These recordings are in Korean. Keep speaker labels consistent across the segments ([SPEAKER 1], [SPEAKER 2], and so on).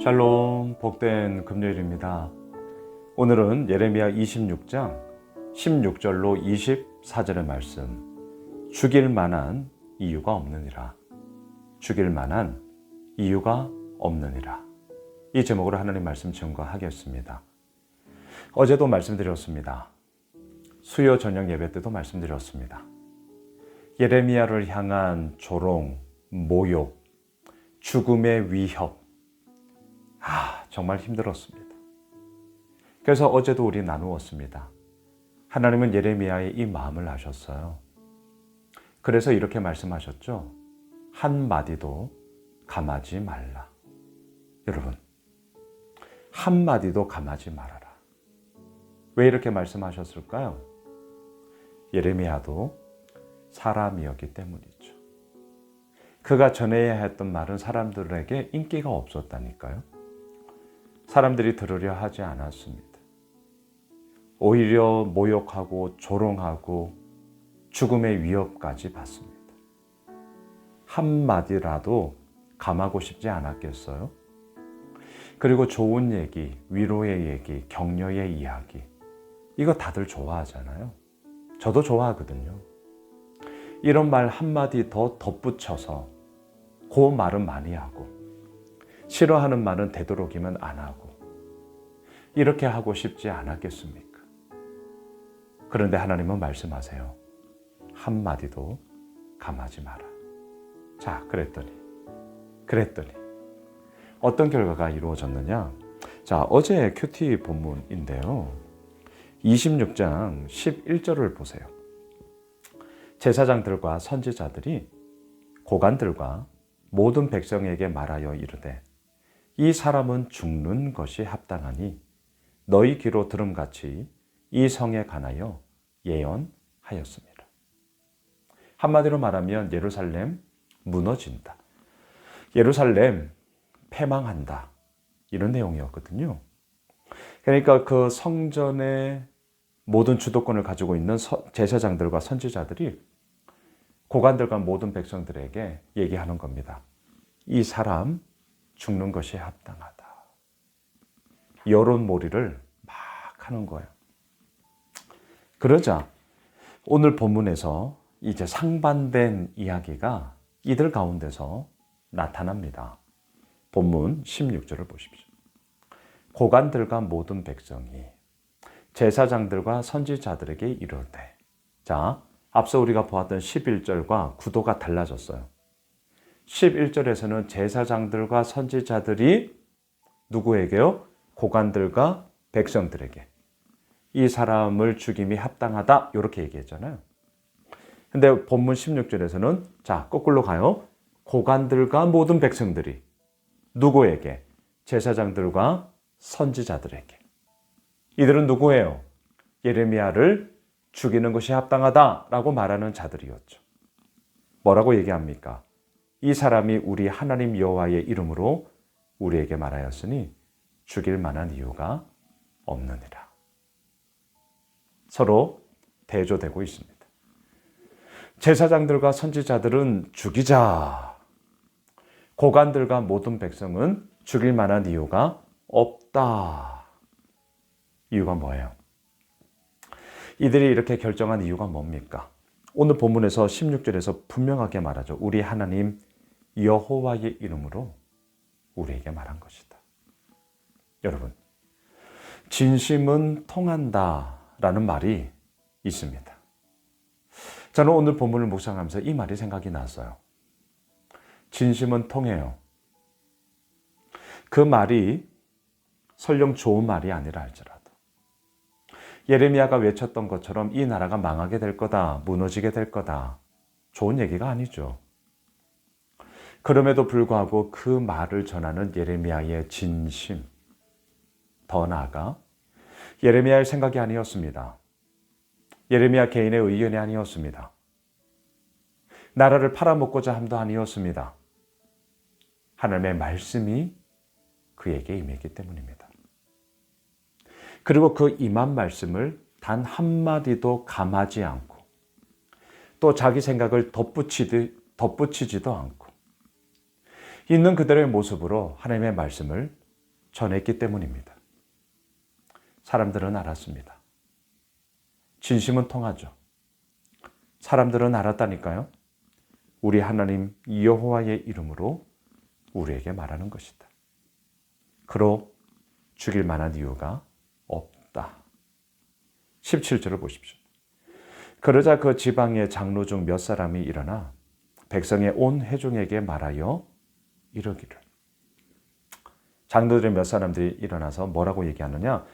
[SPEAKER 1] 샬롬, 복된 금요일입니다. 오늘은 예레미야 26장 16절로 24절의 말씀, 죽일 만한 이유가 없느니라. 죽일 만한 이유가 없느니라. 이 제목으로 하나님 말씀 증거하겠습니다. 어제도 말씀드렸습니다. 수요 저녁 예배 때도 말씀드렸습니다. 예레미야를 향한 조롱, 모욕, 죽음의 위협, 정말 힘들었습니다. 그래서 어제도 우리 나누었습니다. 하나님은 예레미야의 이 마음을 아셨어요. 그래서 이렇게 말씀하셨죠. 한마디도 감하지 말라. 여러분, 한마디도 감하지 말아라. 왜 이렇게 말씀하셨을까요? 예레미야도 사람이었기 때문이죠. 그가 전해야 했던 말은 사람들에게 인기가 없었다니까요. 사람들이 들으려 하지 않았습니다. 오히려 모욕하고 조롱하고 죽음의 위협까지 받습니다. 한마디라도 감하고 싶지 않았겠어요? 그리고 좋은 얘기, 위로의 얘기, 격려의 이야기, 이거 다들 좋아하잖아요. 저도 좋아하거든요. 이런 말 한마디 더 덧붙여서 그 말은 많이 하고 싫어하는 말은 되도록이면 안 하고 이렇게 하고 싶지 않았겠습니까? 그런데 하나님은 말씀하세요. 한마디도 감하지 마라. 자, 그랬더니 어떤 결과가 이루어졌느냐? 자, 어제 큐티 본문인데요. 26장 11절을 보세요. 제사장들과 선지자들이 고관들과 모든 백성에게 말하여 이르되 이 사람은 죽는 것이 합당하니 너희 귀로 들음같이 이 성에 관하여 예언하였습니다. 한마디로 말하면 예루살렘 무너진다. 예루살렘 패망한다. 이런 내용이었거든요. 그러니까 그 성전의 모든 주도권을 가지고 있는 제사장들과 선지자들이 고관들과 모든 백성들에게 얘기하는 겁니다. 이 사람 죽는 것이 합당하다. 여론몰이를 막 하는 거예요. 그러자 오늘 본문에서 이제 상반된 이야기가 이들 가운데서 나타납니다. 본문 16절을 보십시오. 고관들과 모든 백성이 제사장들과 선지자들에게 이르되, 자, 앞서 우리가 보았던 11절과 구도가 달라졌어요. 11절에서는 제사장들과 선지자들이 누구에게요? 고관들과 백성들에게 이 사람을 죽임이 합당하다 이렇게 얘기했잖아요. 근데 본문 16절에서는 자, 거꾸로 가요. 고관들과 모든 백성들이 누구에게? 제사장들과 선지자들에게. 이들은 누구예요? 예레미야를 죽이는 것이 합당하다라고 말하는 자들이었죠. 뭐라고 얘기합니까? 이 사람이 우리 하나님 여호와의 이름으로 우리에게 말하였으니 죽일 만한 이유가 없느니라. 서로 대조되고 있습니다. 제사장들과 선지자들은 죽이자. 고관들과 모든 백성은 죽일 만한 이유가 없다. 이유가 뭐예요? 이들이 이렇게 결정한 이유가 뭡니까? 오늘 본문에서 16절에서 분명하게 말하죠. 우리 하나님 여호와의 이름으로 우리에게 말한 것이다. 여러분, 진심은 통한다라는 말이 있습니다. 저는 오늘 본문을 묵상하면서 이 말이 생각이 났어요. 진심은 통해요. 그 말이 설령 좋은 말이 아니라 할지라도 예레미야가 외쳤던 것처럼 이 나라가 망하게 될 거다, 무너지게 될 거다, 좋은 얘기가 아니죠. 그럼에도 불구하고 그 말을 전하는 예레미야의 진심, 더 나아가 예레미야의 생각이 아니었습니다. 예레미야 개인의 의견이 아니었습니다. 나라를 팔아먹고자 함도 아니었습니다. 하나님의 말씀이 그에게 임했기 때문입니다. 그리고 그 임한 말씀을 단 한마디도 감하지 않고 또 자기 생각을 덧붙이지도 않고 있는 그들의 모습으로 하나님의 말씀을 전했기 때문입니다. 사람들은 알았습니다. 진심은 통하죠. 사람들은 알았다니까요. 우리 하나님 여호와의 이름으로 우리에게 말하는 것이다. 그로 죽일 만한 이유가 없다. 17절을 보십시오. 그러자 그 지방의 장로 중 몇 사람이 일어나 백성의 온 회중에게 말하여 이르기를. 장로들의 몇 사람들이 일어나서 뭐라고 얘기하느냐?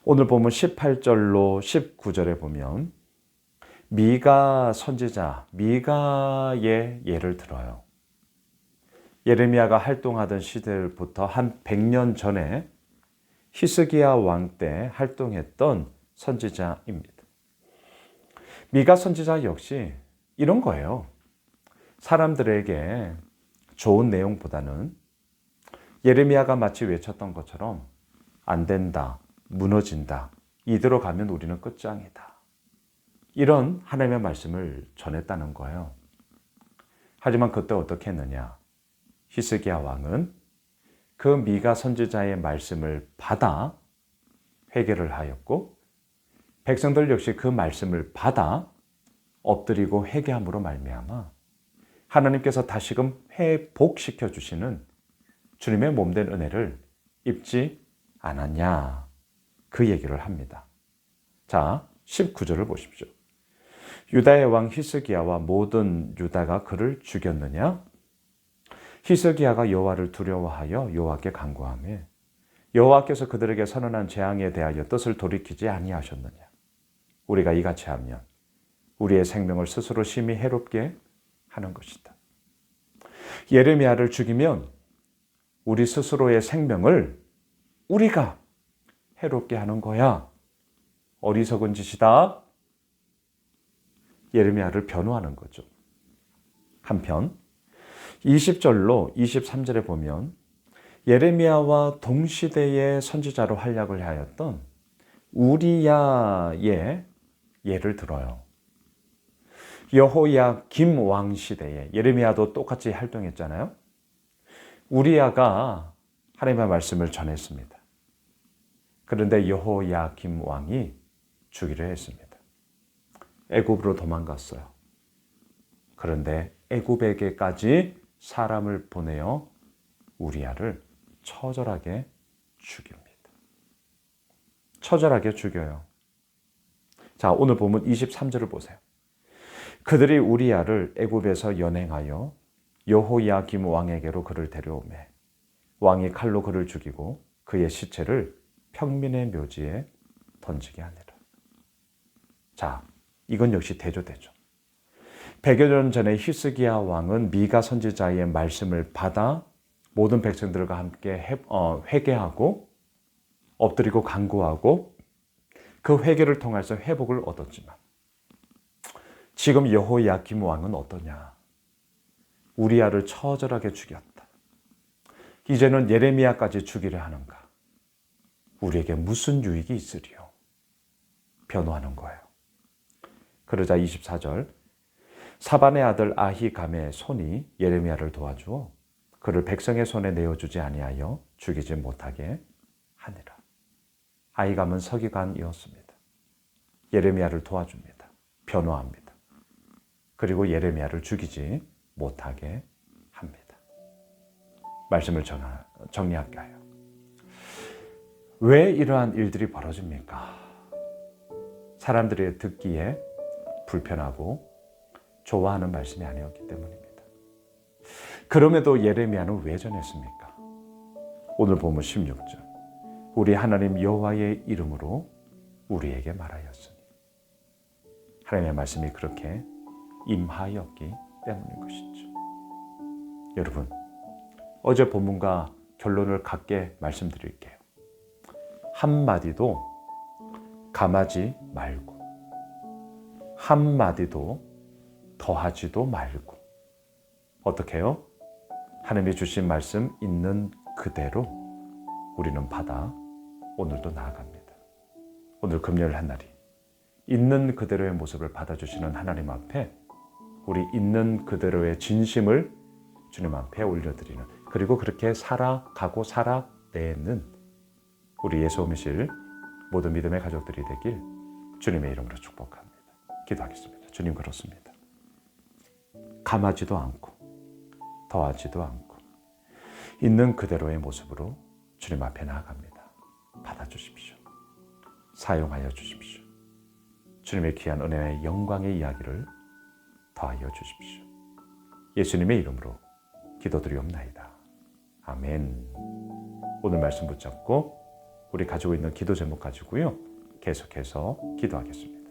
[SPEAKER 1] 오늘 보면 18절로 19절에 보면 미가 선지자, 미가의 예를 들어요. 예레미야가 활동하던 시대부터 한 100년 전에 히스기야 왕 때 활동했던 선지자입니다. 미가 선지자 역시 이런 거예요. 사람들에게 좋은 내용보다는 예레미야가 마치 외쳤던 것처럼 안 된다, 무너진다, 이대로 가면 우리는 끝장이다. 이런 하나님의 말씀을 전했다는 거예요. 하지만 그때 어떻게 했느냐? 히스기야 왕은 그 미가 선지자의 말씀을 받아 회개를 하였고 백성들 역시 그 말씀을 받아 엎드리고 회개함으로 말미암아 하나님께서 다시금 회복시켜 주시는 주님의 몸된 은혜를 입지 않았냐, 그 얘기를 합니다. 자, 19절을 보십시오. 유다의 왕 히스기야와 모든 유다가 그를 죽였느냐? 히스기야가 여호와를 두려워하여 여호와께 간구하며 여호와께서 그들에게 선언한 재앙에 대하여 뜻을 돌이키지 아니하셨느냐? 우리가 이같이 하면 우리의 생명을 스스로 심히 해롭게 하는 것이다. 예레미야를 죽이면 우리 스스로의 생명을 우리가 해롭게 하는 거야. 어리석은 짓이다. 예레미야를 변호하는 거죠. 한편 20절로 23절에 보면 예레미야와 동시대의 선지자로 활약을 하였던 우리야의 예를 들어요. 여호야김 왕 시대에 예레미야도 똑같이 활동했잖아요. 우리야가 하나님의 말씀을 전했습니다. 그런데 여호야김 왕이 죽이려 했습니다. 애굽으로 도망갔어요. 그런데 애굽에게까지 사람을 보내어 우리야를 처절하게 죽입니다. 처절하게 죽여요. 자, 오늘 보면 23절을 보세요. 그들이 우리야를 애굽에서 연행하여 여호야김 왕에게로 그를 데려오매 왕이 칼로 그를 죽이고 그의 시체를 평민의 묘지에 던지게 하니라. 자, 이건 역시 대조되죠. 100여 년 전에 히스기야 왕은 미가 선지자의 말씀을 받아 모든 백성들과 함께 회개하고 엎드리고 간구하고 그 회개를 통해서 회복을 얻었지만 지금 여호야김 왕은 어떠냐? 우리야를 처절하게 죽였다. 이제는 예레미야까지 죽이려 하는가? 우리에게 무슨 유익이 있으리요? 변호하는 거예요. 그러자 24절 사반의 아들 아히감의 손이 예레미야를 도와주어 그를 백성의 손에 내어주지 아니하여 죽이지 못하게 하니라. 아히감은 서기관이었습니다. 예레미야를 도와줍니다. 변호합니다. 그리고 예레미야를 죽이지 못하게 합니다. 말씀을 정리할까요? 왜 이러한 일들이 벌어집니까? 사람들이 듣기에 불편하고 좋아하는 말씀이 아니었기 때문입니다. 그럼에도 예레미야는 왜 전했습니까? 오늘 보면 16절. 우리 하나님 여호와의 이름으로 우리에게 말하였으니. 하나님의 말씀이 그렇게 임하였기 때문인 것이죠. 여러분, 어제 본문과 결론을 같게 말씀드릴게요. 한마디도 감하지 말고 한마디도 더하지도 말고 어떻게 해요? 하나님이 주신 말씀 있는 그대로 우리는 받아 오늘도 나아갑니다. 오늘 금요일 한 날이 있는 그대로의 모습을 받아주시는 하나님 앞에 우리 있는 그대로의 진심을 주님 앞에 올려드리는, 그리고 그렇게 살아가고 살아내는 우리 예수 오미실 모든 믿음의 가족들이 되길 주님의 이름으로 축복합니다. 기도하겠습니다. 주님, 그렇습니다. 감하지도 않고 더하지도 않고 있는 그대로의 모습으로 주님 앞에 나아갑니다. 받아주십시오. 사용하여 주십시오. 주님의 귀한 은혜의 영광의 이야기를 더하여 주십시오. 예수님의 이름으로 기도드리옵나이다. 아멘. 오늘 말씀 붙잡고 우리 가지고 있는 기도 제목 가지고요, 계속해서 기도하겠습니다.